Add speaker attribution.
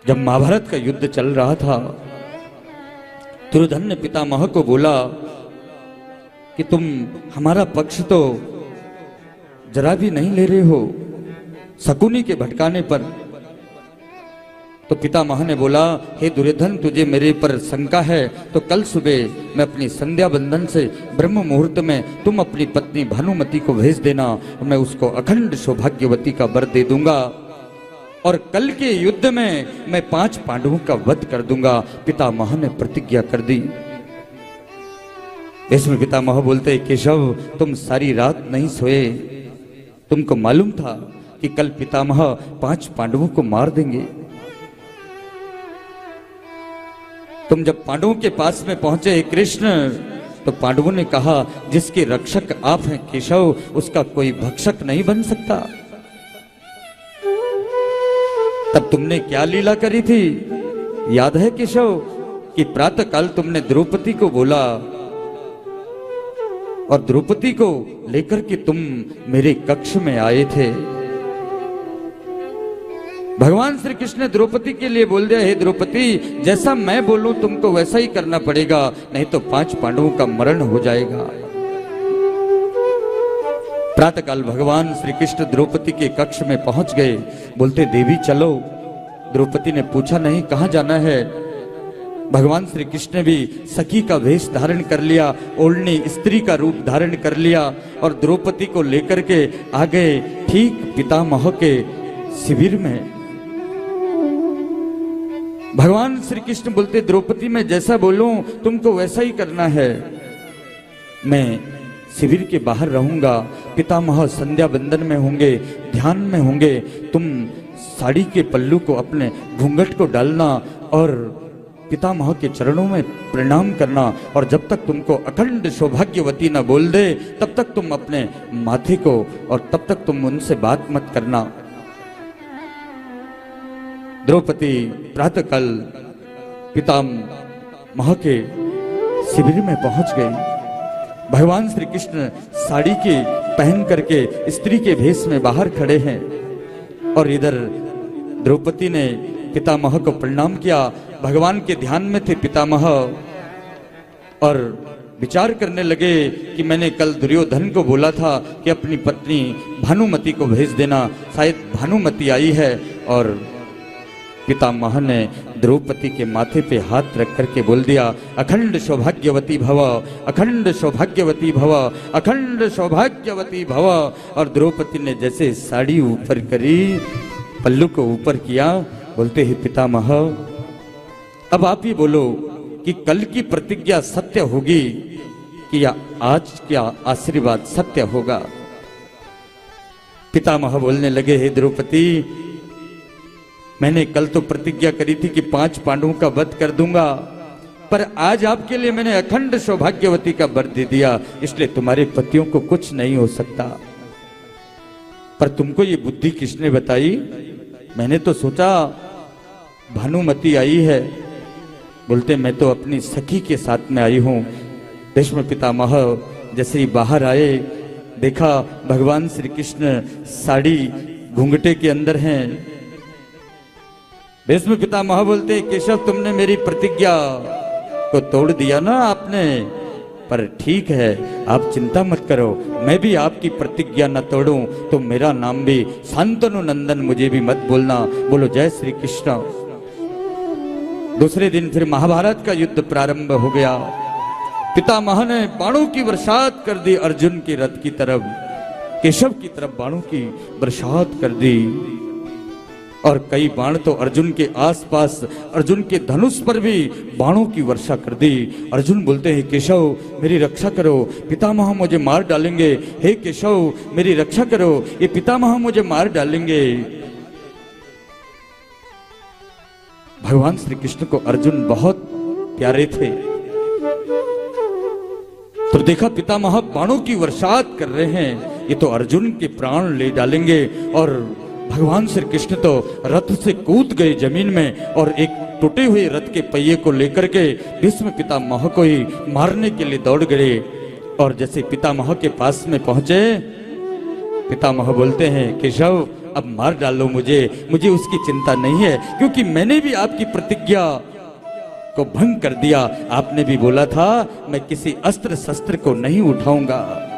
Speaker 1: जब महाभारत का युद्ध चल रहा था, दुर्योधन ने पितामह को बोला कि तुम हमारा पक्ष तो जरा भी नहीं ले रहे हो शकुनी के भटकाने पर। तो पितामह ने बोला, हे दुर्योधन, तुझे मेरे पर शंका है तो कल सुबह मैं अपनी संध्या बंधन से ब्रह्म मुहूर्त में तुम अपनी पत्नी भानुमति को भेज देना, मैं उसको अखंड सौभाग्यवती का वर दे दूंगा और कल के युद्ध में मैं 5 पांडवों का वध कर दूंगा। पितामह ने प्रतिज्ञा कर दी। इसमें पितामह बोलते, केशव तुम सारी रात नहीं सोए, तुमको मालूम था कि कल पितामह 5 पांडवों को मार देंगे। तुम जब पांडवों के पास में पहुंचे कृष्ण, तो पांडवों ने कहा, जिसके रक्षक आप हैं केशव, उसका कोई भक्षक नहीं बन सकता। तब तुमने क्या लीला करी थी याद है केशव, कि प्रातः काल तुमने द्रौपदी को बोला और द्रौपदी को लेकर के तुम मेरे कक्ष में आए थे। भगवान श्री कृष्ण ने द्रौपदी के लिए बोल दिया, हे द्रौपदी, जैसा मैं बोलूं तुमको वैसा ही करना पड़ेगा, नहीं तो 5 पांडवों का मरण हो जाएगा। प्रातःकाल भगवान श्री कृष्ण द्रौपदी के कक्ष में पहुंच गए। बोलते, देवी चलो। द्रौपदी ने पूछा, नहीं, कहां जाना है? भगवान श्री कृष्ण ने भी सखी का वेश धारण कर लिया, ओढ़नी स्त्री का रूप धारण कर लिया और द्रौपदी को लेकर के आ गए ठीक पितामह के शिविर में। भगवान श्री कृष्ण बोलते, द्रौपदी मैं जैसा बोलूं तुमको वैसा ही करना है। मैं शिविर के बाहर रहूंगा, पितामह संध्या बंदन में होंगे, ध्यान में होंगे। तुम साड़ी के पल्लू को, अपने घूंघट को डालना और पितामह के चरणों में प्रणाम करना, और जब तक तुमको अखंड सौभाग्यवती न बोल दे तब तक तुम अपने माथे को, और तब तक तुम उनसे बात मत करना। द्रौपदी प्रातःकाल पितामह के शिविर में पहुंच गई। भगवान श्री कृष्ण साड़ी के पहन करके स्त्री के भेष में बाहर खड़े हैं और इधर द्रौपदी ने पितामह को प्रणाम किया। भगवान के ध्यान में थे पितामह और विचार करने लगे कि मैंने कल दुर्योधन को बोला था कि अपनी पत्नी भानुमति को भेज देना, शायद भानुमति आई है। और पितामह ने द्रौपदी के माथे पे हाथ रख करके बोल दिया, अखंड सौभाग्यवती भव, अखंड सौभाग्यवती भव, अखंड सौभाग्यवती भव। और द्रौपदी ने जैसे साड़ी ऊपर करी, पल्लू को ऊपर किया, बोलते ही पितामह अब आप ही बोलो कि कल की प्रतिज्ञा सत्य होगी कि या आज क्या आशीर्वाद सत्य होगा। पितामह बोलने लगे, हे द्रौपदी, मैंने कल तो प्रतिज्ञा करी थी कि 5 पांडवों का वध कर दूंगा, पर आज आपके लिए मैंने अखंड सौभाग्यवती का वर दे दिया, इसलिए तुम्हारे पतियों को कुछ नहीं हो सकता। पर तुमको ये बुद्धि किसने बताई? मैंने तो सोचा भानुमति आई है। बोलते, मैं तो अपनी सखी के साथ में आई हूं। भीष्म पितामह जैसे ही बाहर आए, देखा भगवान श्री कृष्ण साड़ी घूंघटे के अंदर हैं। भीष्म पितामह बोलते, केशव तुमने मेरी प्रतिज्ञा को तोड़ दिया ना आपने, पर ठीक है, आप चिंता मत करो, मैं भी आपकी प्रतिज्ञा न तोड़ूं तो मेरा नाम भी शांतनु नंदन, मुझे भी मत बोलना। बोलो जय श्री कृष्ण। दूसरे दिन फिर महाभारत का युद्ध प्रारंभ हो गया। पितामह ने बाणों की बरसात कर दी अर्जुन के रथ की तरफ, केशव की तरफ बाणों की बरसात कर दी और कई बाण तो अर्जुन के आसपास, अर्जुन के धनुष पर भी बाणों की वर्षा कर दी। अर्जुन बोलते हैं, केशव मेरी रक्षा करो, पितामह मुझे मार डालेंगे। हे केशव मेरी रक्षा करो, ये पितामह मुझे मार डालेंगे। भगवान श्री कृष्ण को अर्जुन बहुत प्यारे थे, तो देखा पितामह बाणों की वर्षात कर रहे हैं, ये तो अर्जुन के प्राण ले डालेंगे। और भगवान श्री कृष्ण तो रथ से कूद गए जमीन में और एक टूटे हुए रथ के पहिए को लेकर के भीष्म पितामह को ही मारने के लिए दौड़ गए। और जैसे पितामह के पास में पहुंचे, पितामह बोलते हैं, केशव अब मार डालो मुझे, मुझे उसकी चिंता नहीं है, क्योंकि मैंने भी आपकी प्रतिज्ञा को भंग कर दिया। आपने भी बोला था मैं किसी अस्त्र शस्त्र को नहीं उठाऊंगा।